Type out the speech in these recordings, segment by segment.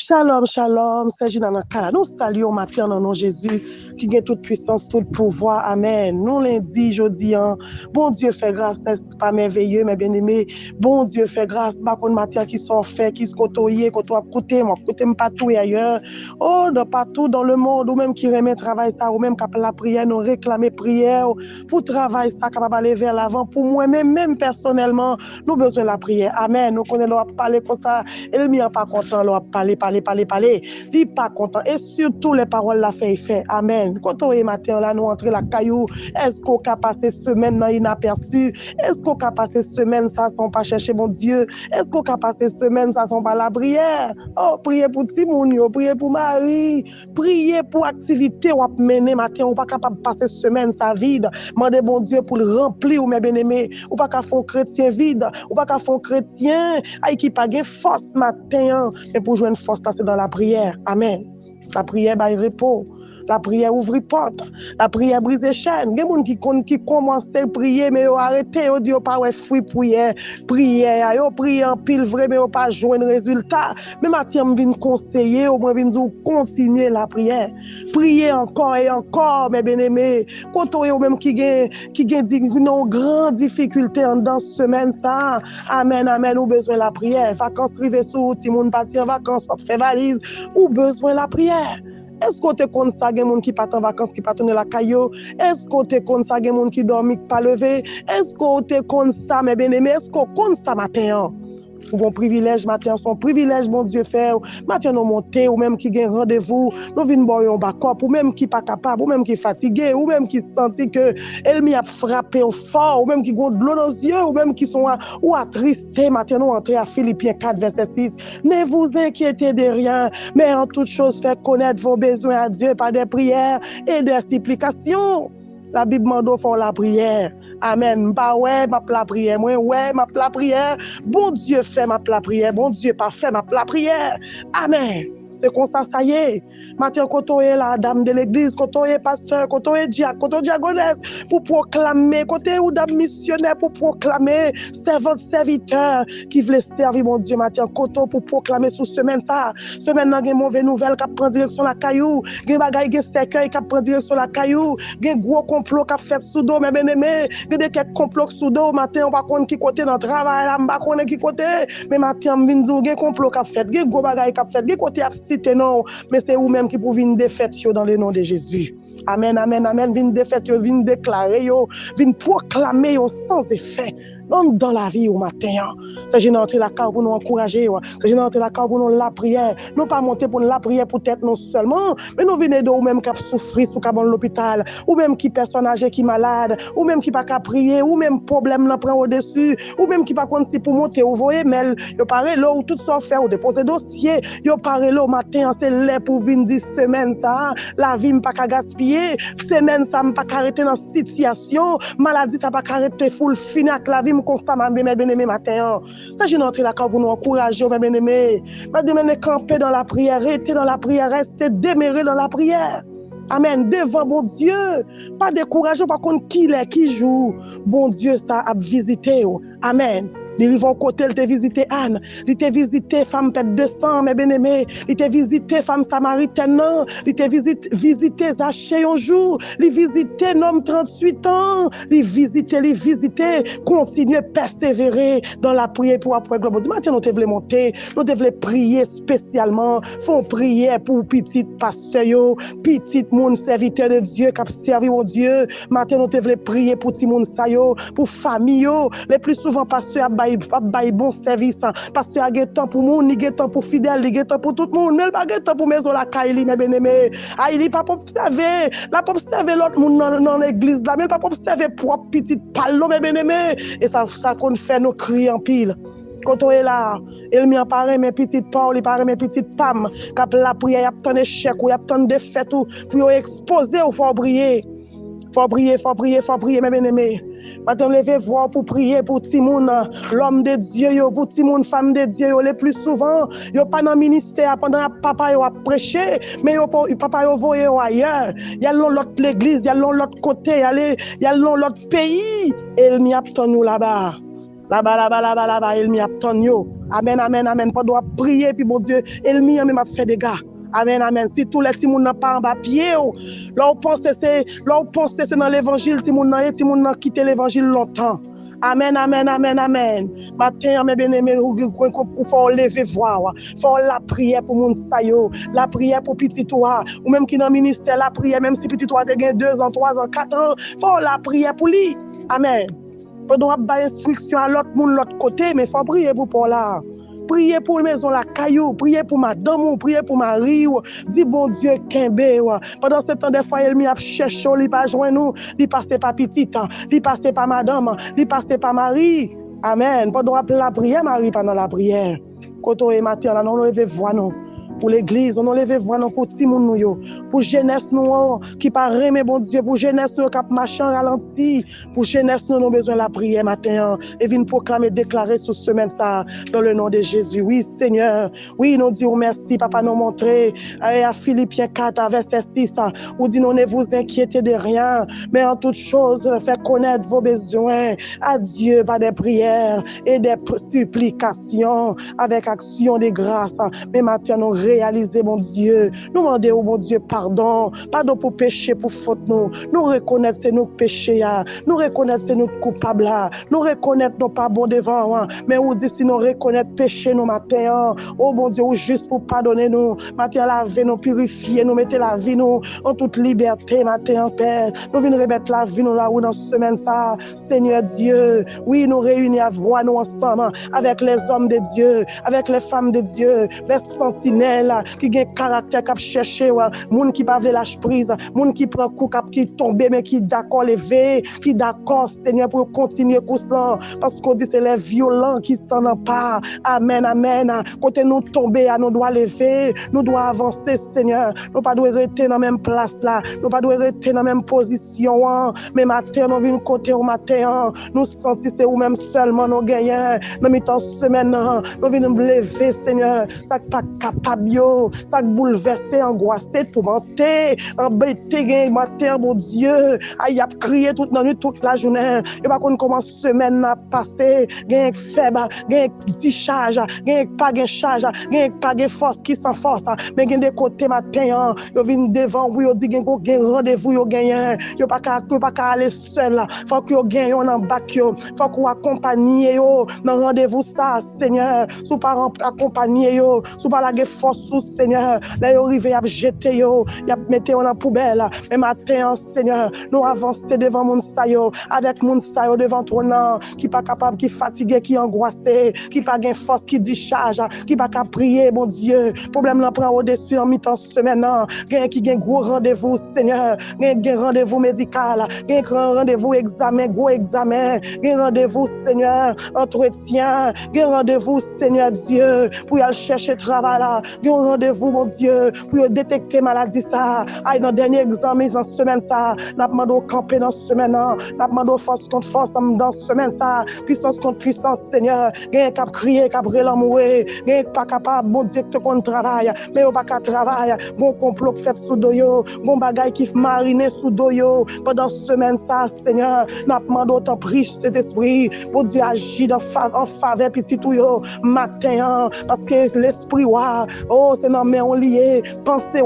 Shalom, shalom, c'est Jinanaka. Nous saluons matin dans nom Jésus qui a toute puissance, tout pouvoir. Amen. Nous lundi, jeudi, bon Dieu fait grâce, n'est-ce pas merveilleux, mes bien-aimés. Bon Dieu fait grâce, par contre, matin qui sont faits, qui se côtoient, côté, moi, côté partout et ailleurs. Oh, dans partout dans le monde, ou même qui remet travail ça, ou même qui appelle la prière, nous réclamer prière pour travail ça, capable d'aller vers l'avant. Pour moi-même, même personnellement, nous besoin de la prière. Amen. Nous connaissons, nous parler comme ça, et le mien pas content, nous parler. Il pas content. Et surtout, les paroles la fait. Amen. Quand on est matin, là, nous entrer la caillou, est-ce qu'on a passé semaine dans inaperçu? Est-ce qu'on a passé semaine ça sans pas chercher mon Dieu? Est-ce qu'on a passé semaine ça sans pas la prière? Oh, prier pour Timounio, prier pour Marie, prier pour activité ou mener matin, ou pas capable de passer semaine ça vide. Mandez bon Dieu pour le remplir ou mes bien-aimés, ou pas qu'à faire chrétien vide, ou pas qu'à faire chrétien, qui pas de force matin, mais pour jouer une force, c'est dans la prière. Amen. La prière bail repos. La prière ouvre porte. La prière brise chaîne. Il y a des gens qui commencent à prier, mais ils ont arrêté. Ils disent pas ouais fruit prière. Prière. Ils prient en pile vrai, mais ils n'ont pas joué un résultat. Mais maintenant, je viens conseiller, ou je viens dire continuer la prière. Prier encore et encore, mes bien-aimés. Quand on est même qui a une grande difficulté dans cette semaine, ça. Amen, amen, ou besoin de la prière. Vacances privées sous, tout le monde parti en vacances, ou fait valise, ou besoin de la prière. Est-ce qu'on te compte ça, il y a des gens qui partent en vacances, qui partent dans la caillou? Est-ce qu'on te compte ça, il y a des gens qui dorment, qui ne pas lever? Est-ce qu'on te compte ça, mes bien-aimés? Est-ce qu'on compte ça matin? Bon privilège matin, son privilège, bon Dieu fait. Matin, nous montons, ou même qui gagne rendez-vous, nous venons boire un backup, ou même qui pas capable, ou même qui fatigué, ou même qui senti que elle m'y a frappé au fort, ou même qui ont de l'eau dans les yeux, ou même qui sont ou attristés. Matin, nous entrons à Philippiens 4, verset 6. Ne vous inquiétez de rien, mais en toute chose, faites connaître vos besoins à Dieu par des prières et des supplications. La Bible m'a fait la prière. Amen. Bah ouais, ma la prière. Moi, ouais, ma la prière. Bon Dieu fait ma la prière. Bon Dieu pas fait ma la prière. Amen. C'est comme ça y est. Maintenant, quand on est la dame de l'église, quand on est pasteur, quand on est diacre, quand on est diaconesse, pour proclamer, quand on est ou dame missionnaire, pour proclamer, servante, serviteur, qui veut servir mon Dieu, maintenant, quand on pour proclamer sous semaine ça, semaine, il y a une mauvaise nouvelle qui prend direction la caillou, il y a un bagage qui cercueil qui prend direction la caillou, il y a un gros complot qui fait sous dos, mes bien-aimés, il y a des complots sous dos, maintenant, on va connaître qui côté dans le travail, on va connaître qui côté, mais maintenant, on va dire, il y a un complot qui fait, il y a un gros bagage qui fait, il y a côté non, mais c'est vous-même qui pouvez une défaite dans le nom de Jésus. Amen, amen, amen. Vine défaite, vine déclarer, vine proclamer sans effet. Non, dans la vie au matin. C'est j'ai entré la carte pour nous encourager. C'est j'ai entré la carte pour nous la prière. Nous pas monter pour la prière pour tête non seulement, mais nous venons de ou même qui souffrir sous cabane l'hôpital, ou même qui personne âgé qui malade, ou même qui pas qu'à prier, ou même problème là prend au-dessus, ou même qui pas compte si pour monter ou voyer mail, yo paré là ou tout ça faire ou déposer dossier, yo paré là au matin, c'est là pour venir 10 semaines ça, la vie m'pas qu'à gaspiller, semaine ça m'pas qu'arrêter dans situation, maladie ça pas qu'arrêter pour finir avec la vie constamment mes bien-aimés matin. Ça j'ai entré la carte pour nous encourager mes bien-aimés. Madame camper dans la prière, rester dans la prière, rester demeurer dans la prière. Amen. Devant bon Dieu. Pas décourager par contre qui est, qui joue. Bon Dieu, ça a visité. Amen. Ils vont côté, ils te visité Anne, ils te visité femme pète 200, mes bien-aimés, ils te visité femme samaritaine, ils te visité Zachée un jour, ils visité un homme 38 ans, ils visité, continuez persévérer dans la prière pour après gloire. Maintenant, nous devons monter, nous devons prier spécialement, font prier pour petit pasteur, petit monde serviteur de Dieu qui a servi au Dieu. Maintenant, nous devons prier pour petit monde pour famille, les plus souvent pasteur bail bon service parce que il y a temps pour monde, il y a temps pour fidèle, il y a temps pour tout le monde, il y a temps pour maison la caille mes bien-aimés. Il pas observer, la pas observer l'autre monde dans l'église là, mais pas observer propre petite parole mes bien-aimés et ça qu'on fait nous crier en pile. Quand on est là, il m'y apparaît mes petites paroles, il apparaît mes petites femmes, quand la prière y a tant d'échecs ou y a tant de défaites pour exposer ou faut briller. Faut prier mes bien-aimés. Maintenant, levez voir pour prier pour Timoun, l'homme de Dieu, pour Timoun, femme de Dieu. Le plus souvent, yo pas dans le ministère pendant papa yo a prêché, mais papa yo voye ailleurs. Il y a l'autre l'église, il y a l'autre côté, il y a l'autre pays. Et il m'y attend nous là-bas. Là-bas, il m'y attend nous. Amen, amen, amen. Pas doit prier, puis bon Dieu, ennemi, même a fait des gars. Amen, amen. Si tous les petits moun n'ont pas en bas pied, là on pense c'est dans l'évangile, ti moun nan quitté l'évangile longtemps. Amen, amen, amen, amen. Matin, mes bien-aimés, il faut lever voix. Il faut la prière pour moun sa yo, la prière pour petit toi, ou même qui dans le ministère, la prière, même si petit toi te gen 2 ans, 3 ans, 4 ans, il faut la prière pour lui. Amen. Pas doit ba instruction à l'autre monde l'autre côté, mais faut prier pour Paul là. Priez pour la maison la caillou, priez pour madame, priez pour Marie, dis bon Dieu kembe. Pendant ce temps des fois il a cherché, il pas joindre nous, il passait pas petite, il passait pas madame, il passait pas Marie. Amen. Pendant la prière Marie pendant la prière. Quand on est matin là, on lever voix nous. Pour l'église, on lever voix nous pour ti moun nou yo, pour jeunesse nous qui pas aimer bon Dieu, pour jeunesse nous qui marche en ralenti, pour jeunesse nous besoin la prière matin et vinn proclamer déclarer sur semaine ça dans le nom de Jésus. Oui Seigneur, oui nous disons merci papa nous montrer à Philippiens 4 verset 6 où dit non ne vous inquiétez de rien, mais en toute chose faites connaître vos besoins à Dieu par des prières et des supplications avec action de grâce. Mais matin nous réaliser, mon Dieu. Nous demander au bon Dieu pardon. Pardon pour péché, pour faute nous. Nous reconnaître c'est nous péchés. Nous reconnaître c'est nous coupables. Nous reconnaître nos pas bons devant. Mais on dit si nous reconnaître péché nous matin. Oh bon Dieu, juste pour pardonner nous. Matin laver nous, purifier nous, mettre la vie nous en toute liberté matin en paix. Nous venons remettre la vie nous là où dans cette semaine ça. Seigneur Dieu, oui, nous réunir à voix nous ensemble avec les hommes de Dieu, avec les femmes de Dieu, les sentinelles qui a caractère qui cherché moun qui pas veut lâcher prise, moun qui prend coup qui tombe mais qui d'accord lever, qui d'accord Seigneur pour continuer pour cela parce qu'on dit c'est les violents qui s'en emparent. Amen, amen. Côté nous tomber, nous doit lever, nous doit avancer Seigneur. Nous pas doit rester dans même place là, nous pas doit rester dans même position mais matin nous vinn côté au matin, nous sentir c'est ou même seulement nous gagner dans mi-temps semaine nous vinn lever Seigneur, ça pas capable ça bouleversé, angoissé, tourmenté, embêté, gain matin, mon Dieu, aïe, a crié toute la nuit, toute la journée, et pas qu'on commence semaine à passer, gain faible, gain décharge, gain pas gain charge, gain pas gain force qui sans force, mais gain des côtés matin, yo vinn devant, oui, yo dit gain rendez-vous, yo gagne, yo pas qu'à aller seul, faut que yo gagne en bac yo, faut qu'on accompagne yo dans rendez-vous ça, Seigneur, sous pas accompagner yo, sous pas la force sous Seigneur, là yo rivé a jeter yo, y a metté en poubelle, mais matin Seigneur, nous avancer devant moun sa yo, avec moun sa yo devant ton nom, qui pas capable, qui fatigué, qui angoissé, qui pas gain force, qui dit charge, qui pas capable prier mon Dieu, problème là prend au-dessus en mi-temps semaine, gain qui gain gros rendez-vous Seigneur, gain rendez-vous médical, gain rendez-vous examen, gros examen, gain rendez-vous Seigneur, entretien, gain rendez-vous Seigneur Dieu, pour y aller chercher travail là, gain rendez-vous mon Dieu, pour détecter maladie ça, aïe dans dernier examen dans semaine ça, n'a demandé au camper dans semaine, n'a demandé force contre force dans semaine ça, puissance contre puissance Seigneur, gain cap crier, cap relamouer, gain pas capable mon Dieu te qu'on travaille, mais on pas qu'à travail, bon complot fait sous doyo, bon bagaille qui mariner sous doyo pendant semaine ça Seigneur, n'a demandé autant prise cet esprit, bon Dieu agit en faveur petit tout yo matin parce que l'esprit oh c'est dans main on lié, pensez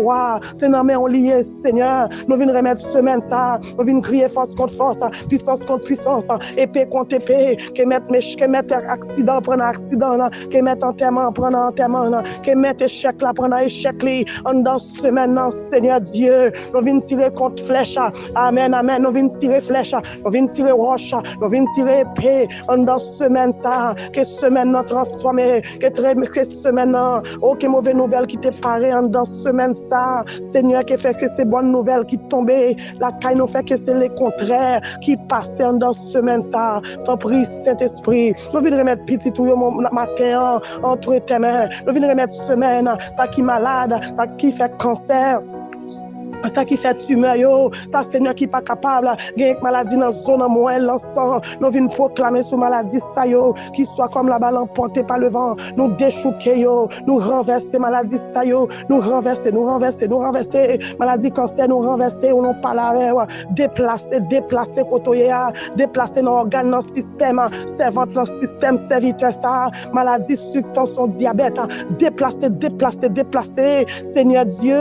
c'est dans main on lié Seigneur, nous venons remettre semaine ça, nous venons crier force contre force, puissance contre puissance, épée contre épée, que mettre accident prendre accident, que mettre enterrement prendre enterrement, que mettre échec là prendre échec li, en dans semaine Seigneur Dieu, nous venons tirer contre flèche, amen amen, nous venons tirer flèche, nous venons tirer roche, nous venons tirer épée, en dans semaine ça, que semaine nous transformer, que semaine oh que mauvaise nouvelle qui t'est paré en dans semaine ça, Seigneur qui fait que c'est bonne nouvelle qui tombée, la caille nous fait que c'est le contraire qui passe en dans semaine ça, faut prier Saint-Esprit, nous venons remettre petit tout matin entre tes mains, nous venons remettre semaine ça qui malade, ça qui fait cancer. ça qui fait tumeur yo, ça Seigneur qui pas capable, gagne maladie dans zone moins l'encens, nous venons proclamer sous maladie ça yo, qui soit comme la balle emportée par le vent, nous déchouquer yo, nous renverser maladie ça yo, nous renverser, maladie cancer nous renverser, ou non pas la déplacer kotoya, déplacer nos organes dans système, servante dans système, serviteur ça, maladie sucre, tension, diabète, déplacer, Seigneur Dieu,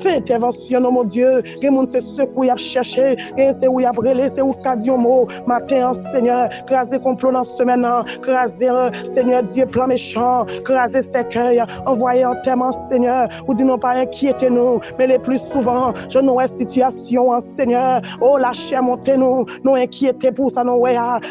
fais intervention, mon Dieu, que moun c'est ce qu'on a cherché, c'est où y a brûlé, c'est où qu'a mot, matin, Seigneur, craser complot dans semaine, craser, Seigneur Dieu, plan méchant, craser cercueil, envoyer en terme, Seigneur, ou dis non pas inquiétez nous, mais les plus souvent, je nous ai situation, Seigneur, oh la chair montez nous inquiétez pour ça nous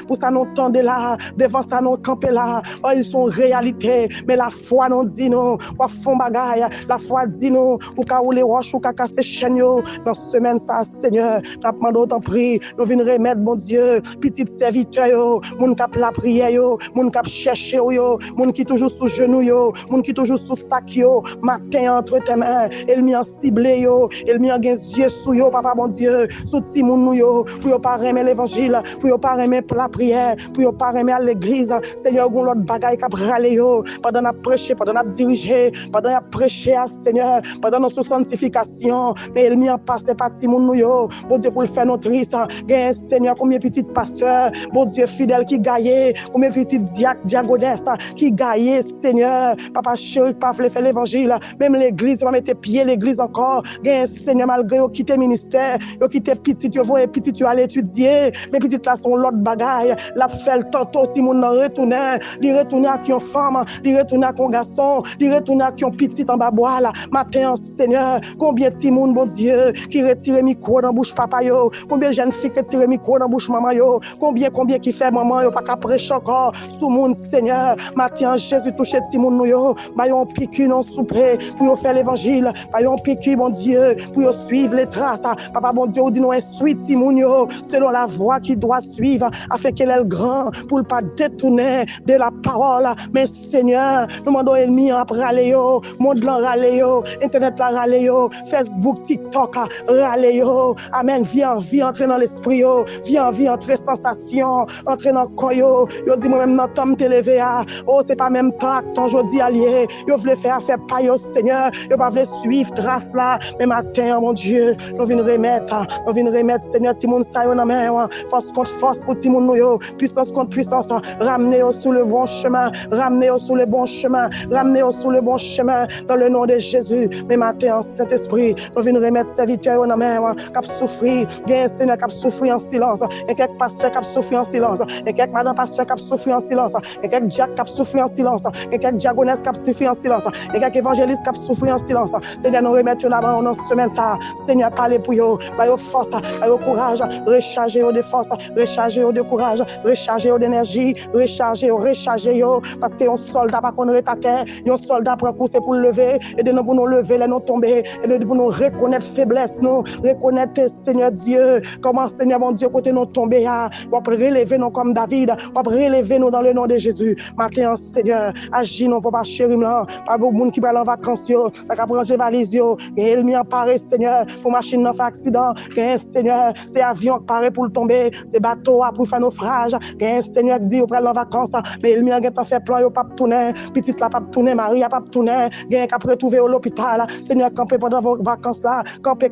pour ça nous tendez là, devant ça nous camper là, oh ils sont réalité, mais la foi nous dit nous, ou font bagaille, la foi dit nous, ou ka ou les roches ou ka casser chaîne yo, dans semaine ça Seigneur, n'a demandé autant prie, nous venons remettre mon Dieu, petit serviteur yo, moun k'ap la prière yo, moun k'ap chercher yo, moun qui toujours sous genou yo, moun qui toujours sous sac yo, matin entre tes mains, elle m'y a ciblé yo, elle m'y a gen yeux sous yo, papa bon Dieu, sous ti moun nou yo, pour yo pas remettre l'évangile, pour yo pas remettre la prière, pour yo pas remettre à l'église, Seigneur gon l'autre bagaille k'ap rale yo, pendant n'a prêcher, pendant n'a diriger, pendant n'a prêcher à Seigneur, pendant notre sanctification, mais elle m'y a passé par ti moun nou yo, bon Dieu pour le faire notre triste, gen Seigneur combien petit pasteur, bon Dieu fidèle qui gagne, combien petit diagonesse qui gagne Seigneur, papa chéri pas faire l'évangile, même l'église va mettre pied l'église encore, gen Seigneur malgré yo quitter ministère, yo quitter petit yo voye petit yo aller étudier, mais petit là son l'autre bagaille, la fait tantôt ti moun retourner, li retourner à qui femme, li retourner à garçon, li retourner à qui petit en bas bois là, matin Seigneur, combien ti moun bon Dieu qui retire micro dans bouche papa yo, combien jeunes filles qui retire micro dans bouche maman yo, combien qui fait maman yo pas qu'à prêcher encore sous moun Seigneur, matin Jésus touche ti moun nou yo, ba yon piqûre non souple pour yo faire l'évangile, ba yon piqûre bon Dieu pour yo suivre les traces, papa bon Dieu ou dit nous instruit ti moun yo selon la voie qui doit suivre afin qu'elle est grand pour ne pas détourner de la parole, mais Seigneur nous demandons ennemi à râler yo, monde là râler yo, internet là râler yo, Facebook, TikTok râler yo, amen, viens entrer dans l'esprit yo, viens entrer sensation, entrer dans corps yo dit moi même dans temps te lever oh c'est pas même temps ton jodi allié, yo veut faire pas yo Seigneur, yo pas veut suivre trace là, mais matin mon Dieu, nous venons remettre Seigneur ti moun sa yo dans main, force contre force pour ti moun nou yo, puissance contre puissance, ramener yo sur le bon chemin, ramener yo sur le bon chemin, ramener yo sur le bon chemin dans le nom de Jésus. Mais matin Saint-Esprit, nous venons remettre serviteur yo dans main, cap souffrir, gain Seigneur cap souffrir en silence, et quelques pasteurs cap souffrir en silence, et quelques madame pasteur cap souffrir en silence, et quelques diacres cap souffrir en silence, et quelques diagonesses cap souffrir en silence, et quelques évangélistes cap souffrir en silence. Seigneur nous remettre là-bas dans semaine ça, Seigneur parlez pour yo, ba yo force, ba yo courage, recharger yo de force, recharger yo de courage, recharger yo d'énergie, recharger yo, parce que un soldat pas connaître ta terre, un soldat prend coup c'est pour lever, et de nous pour nous lever, les nous tomber, et de pour nous reconnaître faiblesse, nous reconnaître Seigneur Dieu, comment Seigneur mon Dieu côté nous tomber, on va relever nous comme David, on va relever nous dans le nom de Jésus. Matin Seigneur, agis non pour pas chérir là, pas beaucoup monde qui va en vacances yo, ça ka ranger valise yo, et il m'y apparaît Seigneur pour machine dans fait accident, que Seigneur, c'est avion qui paraît pour tomber, c'est bateau pour faire naufrage, que Seigneur dit au prend en vacances, mais il m'y a fait plan yo pas tourner, petite là pas tourner, Marie a pas tourner, gain qu'après trouver au l'hôpital, Seigneur camper pendant vos vacances là, camper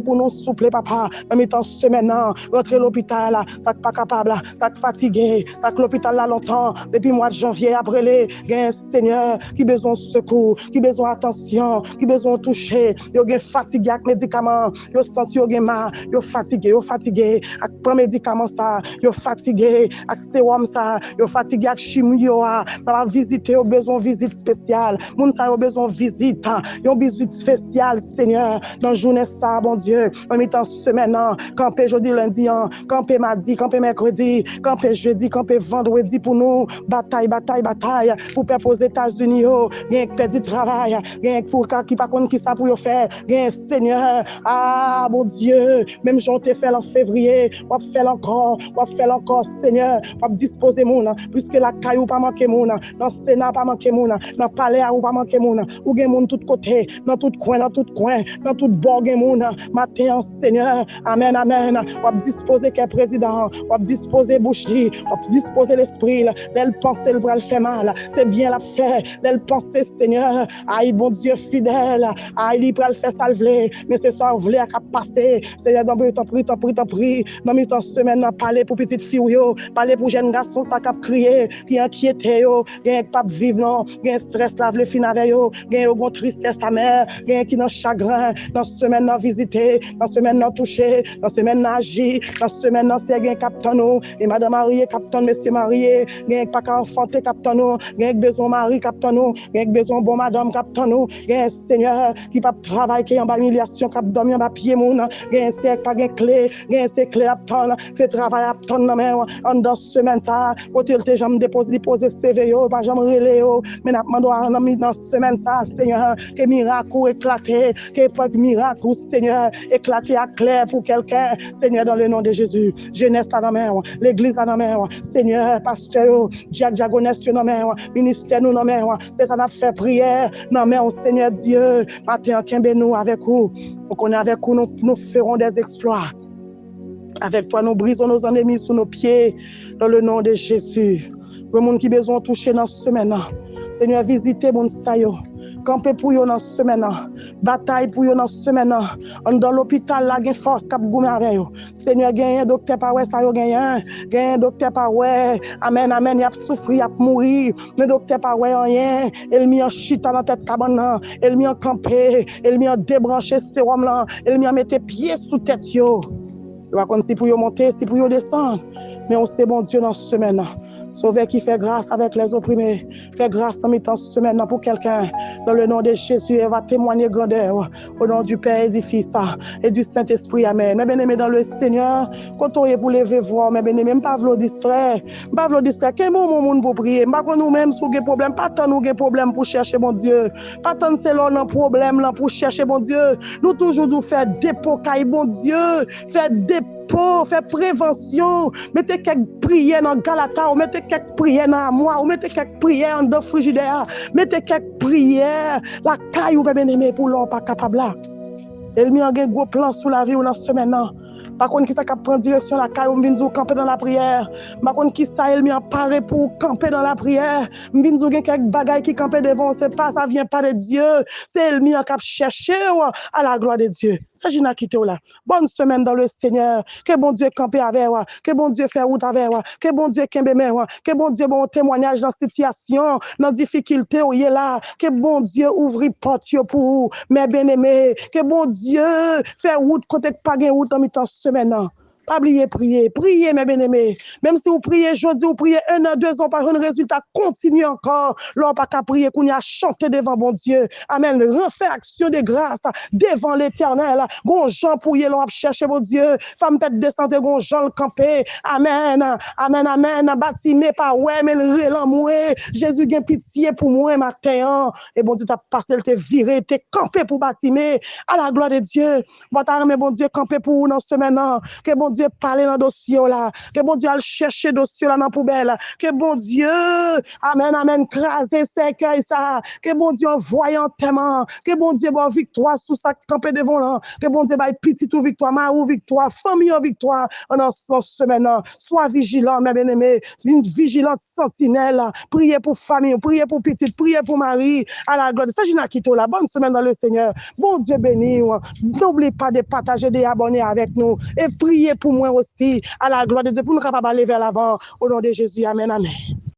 pour nous souffler papa, en mettant semaine rentrer l'hôpital, ça pas capable, ça fatigué, ça que l'hôpital là longtemps, depuis mois de janvier après les gain Seigneur qui besoin de secours, qui besoin attention, qui besoin toucher, yo gain fatigué avec médicaments, yo senti yo gain mal, yo fatigué avec prendre médicament ça, yo fatigué avec sérum ça, yo fatigué avec chimio yo pas visiter yo besoin visite spéciale, moun ça yo besoin visite, yo visite spéciale Seigneur dans journée ça bon Dieu, en mettant semaine camper jeudi lundi, camper mardi, camper mercredi, camper jeudi, camper vendredi pour nous bataille pour peuple aux États-Unis yo, gain perdu travail, gain pour qui pas connait qui ça pour yo faire, gain Seigneur bon Dieu, même j'en t'ai fait en février, on fait encore Seigneur, on disposer moun puisque la caillou pas manquer moun, dans Sénat pas manquer moun, dans palais ou pas manquer moun, ou gain moun tout côté, dans tout coin coin, dans tout bord gen moun, matin, Seigneur, amen, amen, on va disposer qu'un président, on va disposer boucherie, on va disposer l'esprit, l'elle penser le bras le fait mal, c'est bien la fait, l'elle penser, Seigneur, aïe, bon Dieu fidèle, aïe, il peut le faire salver, mais c'est ça, voulez à passer, Seigneur, t'en prie, dans mi temps semaine, parler pour petite fille, parler pour jeune garçon, ça cap crier, qui inquiété, gen pas vivre, non, gen stress, la vle fin avec yo, gen yo gon tristesse sa mère, gen qui dans chagrin, dans semaine, dans visiter, dans semaine, dans toucher, dans semaine, dans agir, dans semaine, dans c'est gen captain nous, et madame mariée, captain, monsieur marié, gen pas qu'à enfanter, captain nous, gen besoin mari, captain nous, gen besoin bon madame, captain nous, gen Seigneur, qui pas travail, qui en bas humiliation, cap dormir en bas pied moun, gen c'est pas gen clé, gen c'est clé à ton, c'est travail à ton, mais en dans semaine ça, côté te jambe déposer CV yo, pas jamais relé yo, mais n'a demandé dans semaine ça, Seigneur, que miracle éclaté, que pas de miracle, Seigneur, éclaté à clair pour quelqu'un, Seigneur, dans le nom de Jésus. Jeunesse à la main, l'église à la main, Seigneur, pasteur, diagonesse dans la main, ministère nous dans la main, c'est ça n'a fait prière, non mais Seigneur Dieu, matin, kembe nous avec vous, on est avec vous, nous ferons des exploits. Avec toi, nous brisons nos ennemis sous nos pieds, dans le nom de Jésus. Le monde qui a besoin de toucher dans ce semaine, Seigneur, visitez mon sayo. Camper pour vous dans ce semaine, bataille pour vous dans ce semaine. Dans l'hôpital, là, il y a force qui a goumé avec vous. Seigneur, il y a un docteur par ouais, ça y a un docteur par ouais. Amen, amen, il a souffert, il a mouru. Le docteur par ouais, rien. Il mis en chita dans tête cabane, il mis en campé, il mis en débranché sérum là, il mis en mettre pieds sous tête yo. Je ne sais pas si pour vous monter, si pour vous descendre. Mais on sait bon Dieu dans ce semaine. Sauveur qui fait grâce avec les opprimés. Fait grâce dans mi-temps ce semaine pour quelqu'un. Dans le nom de Jésus, elle va témoigner grandeur. Au nom du Père et du Fils et du Saint-Esprit. Amen. Mes bien-aimés dans le Seigneur, quand on est pour lever voir, mes bien-aimés, pas vous distraire. Pas vous distraire. Quel moment monde pour prier? Pas qu'on nous-mêmes sous des problèmes. Pas tant nous des problèmes pour chercher mon Dieu. Pas tant c'est là un problème là pour chercher mon Dieu. Nous toujours nous faire dépôt caille mon Dieu. Faire dépôt. Faire prévention, mettez quelques prières dans Galata, ou mettez quelques prières dans moi, ou mettez quelques prières dans frigidaire, mettez quelques prières, la caille ou bien aimé pour l'homme pas capable là. Elle met un gros plan sous la vie ou dans semaine là. Par contre, qui ça qui prend direction la caille, on vient nous camper dans la prière. Par contre, qui ça, elle m'y apparaît pour camper dans la prière. On vient nous quelques bagailles qui campent devant, c'est pas, ça vient pas de Dieu. C'est elle m'y cap chercher à la gloire de Dieu. Ça, j'ai n'a quitté là. Bonne semaine dans le Seigneur. Que bon Dieu campe avec moi. Que bon Dieu fait route avec moi. Que bon Dieu kembe moi. Que bon Dieu bon témoignage dans situation, dans difficulté où il est là. Que bon Dieu ouvre porte pour vous, mes bien-aimés. Que bon Dieu fait route côté pas gain route en mi-temps semaine. Pas oublier prier, priez mes bien-aimés. Même si vous priez aujourd'hui, vous priez 1 an, 2 ans par un résultat, continuez encore. L'on pas qu'à prier, qu'on y a chanté devant bon Dieu. Amen. Refait action de grâce devant l'Éternel. Gon Jean pour y l'on a cherché bon Dieu. Femme tête descente, gon Jean le campé. Amen. Amen, amen. Bâtimé par ouais, mais le relan moué. Jésus gain pitié pour moi matin. Et bon Dieu t'a passé, te viré, te campé pour bâtimer. À la gloire de Dieu. Bon Dieu campé pour nous dans ce maintenant. Que bon Dieu parle dans le dossier là, que bon Dieu aille chercher le dossier là dans la poubelle, que bon Dieu, amen, amen, craser cercueil ça, que bon Dieu envoie en témoin, que bon Dieu bon victoire sous sa campé devant là, que bon Dieu baille petit ou victoire, marou victoire, famille en victoire, en ce semaine, sois vigilant, mes bien-aimés, une vigilante sentinelle, priez pour famille, priez pour petite, priez pour Marie, à la gloire. Ça, j'ai n'a quitté la bonne semaine dans le Seigneur. Bon Dieu béni, n'oubliez pas de partager, d'abonner avec nous et priez pour moi aussi, à la gloire de Dieu, pour nous capables d'aller vers l'avant. Au nom de Jésus, amen, amen.